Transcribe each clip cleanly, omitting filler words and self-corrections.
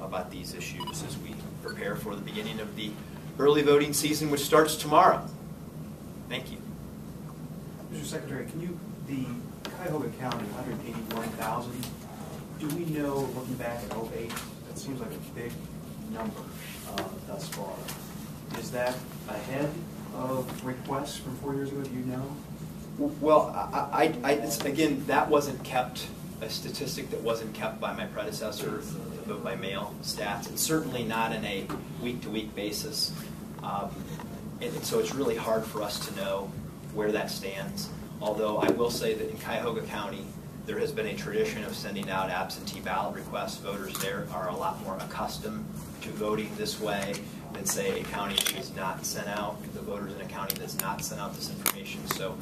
about these issues as we prepare for the beginning of the early voting season, which starts tomorrow. Thank you. Mr. Secretary, can you, the Cuyahoga County, 181,000, do we know, looking back at 08, that seems like a big number thus far. Is that ahead of requests from 4 years ago, do you know? Well, again, that wasn't kept, a statistic that wasn't kept by my predecessor, the vote by mail stats, and certainly not in a week-to-week basis. And so it's really hard for us to know where that stands. Although I will say that in Cuyahoga County, there has been a tradition of sending out absentee ballot requests. Voters there are a lot more accustomed to voting this way than, say, a county that is not sent out, the voters in a county that's not sent out this information. So,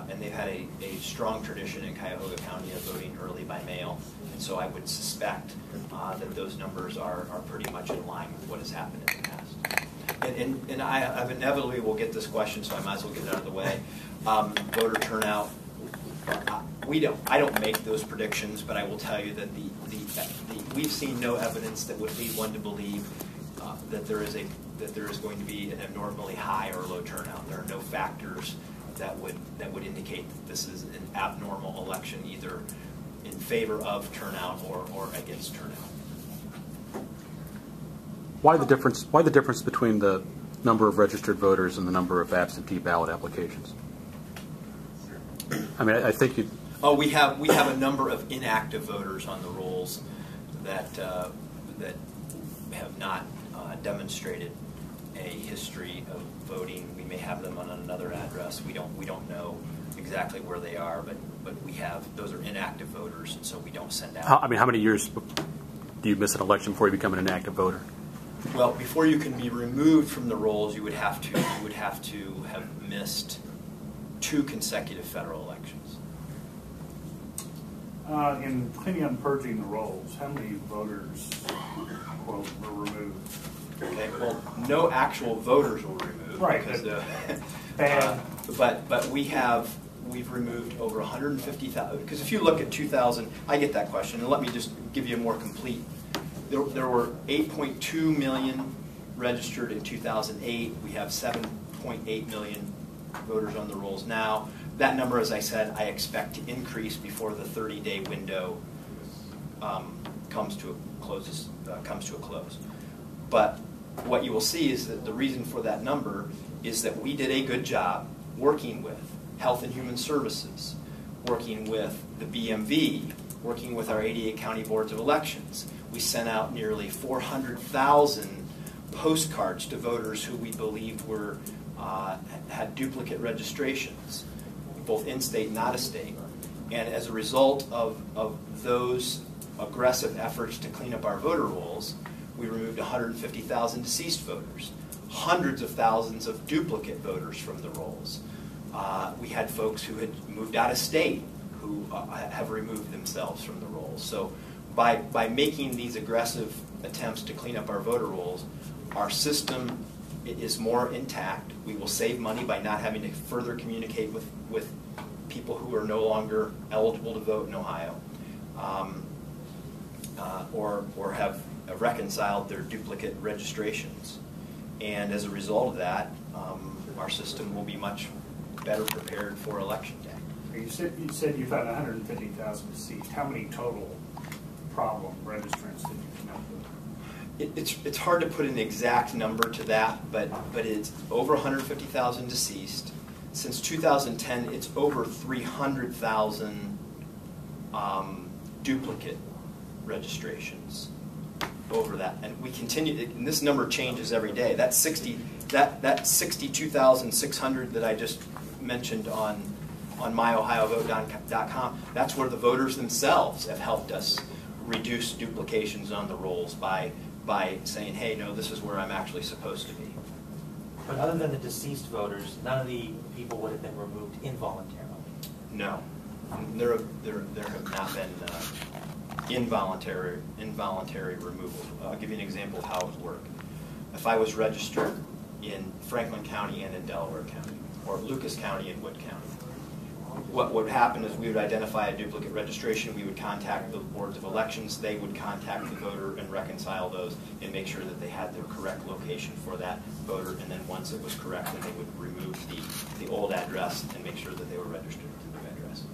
and they've had a strong tradition in Cuyahoga County of voting early by mail. And so I would suspect that those numbers are pretty much in line with what has happened in the past. And I inevitably will get this question, so I might as well get it out of the way. Voter turnout. I don't make those predictions, but I will tell you that we've seen no evidence that would lead one to believe that there is going to be an abnormally high or low turnout. There are no factors that would indicate that this is an abnormal election, either in favor of turnout or against turnout. Why the difference between the number of registered voters and the number of absentee ballot applications? I mean, I think you. Oh, we have a number of inactive voters on the rolls that have not demonstrated a history of voting. We may have them on another address. We don't know exactly where they are, but we have those are inactive voters, and so we don't send out. I mean, how many years do you miss an election before you become an inactive voter? Well, before you can be removed from the rolls, you would have to have missed 2 consecutive federal elections. In cleaning up and purging the rolls, how many voters, quote, were removed? Okay, well, no actual voters were removed. Right. But we've removed over 150,000. Because if you look at 2000, I get that question, and let me just give you a more complete. There were 8.2 million registered in 2008. We have 7.8 million voters on the rolls now. That number, as I said, I expect to increase before the 30-day window comes to a close. But what you will see is that the reason for that number is that we did a good job working with Health and Human Services, working with the BMV, working with our 88 county boards of elections. We sent out nearly 400,000 postcards to voters who we believed had duplicate registrations, both in-state and out-of-state. And as a result of those aggressive efforts to clean up our voter rolls, we removed 150,000 deceased voters, hundreds of thousands of duplicate voters from the rolls. We had folks who had moved out of state who have removed themselves from the rolls. So by making these aggressive attempts to clean up our voter rolls, our system is more intact. We will save money by not having to further communicate with people who are no longer eligible to vote in Ohio, or have reconciled their duplicate registrations. And as a result of that, our system will be much better prepared for Election Day. You said you found 150,000 deceased. How many total problem registrants did you come up with? It's hard to put an exact number to that, but it's over 150,000 deceased. Since 2010, it's over 300,000 duplicate registrations over that, and we continue. And this number changes every day. That 62,600 that I just mentioned on myohiovote.com. That's where the voters themselves have helped us reduce duplications on the rolls by saying, hey, no, this is where I'm actually supposed to be. But other than the deceased voters, none of the people would have been removed involuntarily? No. There have not been involuntary removal. I'll give you an example of how it would work. If I was registered in Franklin County and in Delaware County, or Lucas County and Wood County, what would happen is we would identify a duplicate registration, we would contact the boards of elections, they would contact the voter and reconcile those and make sure that they had the correct location for that voter, and then once it was correct, then they would remove the old address and make sure that they were registered to the new address.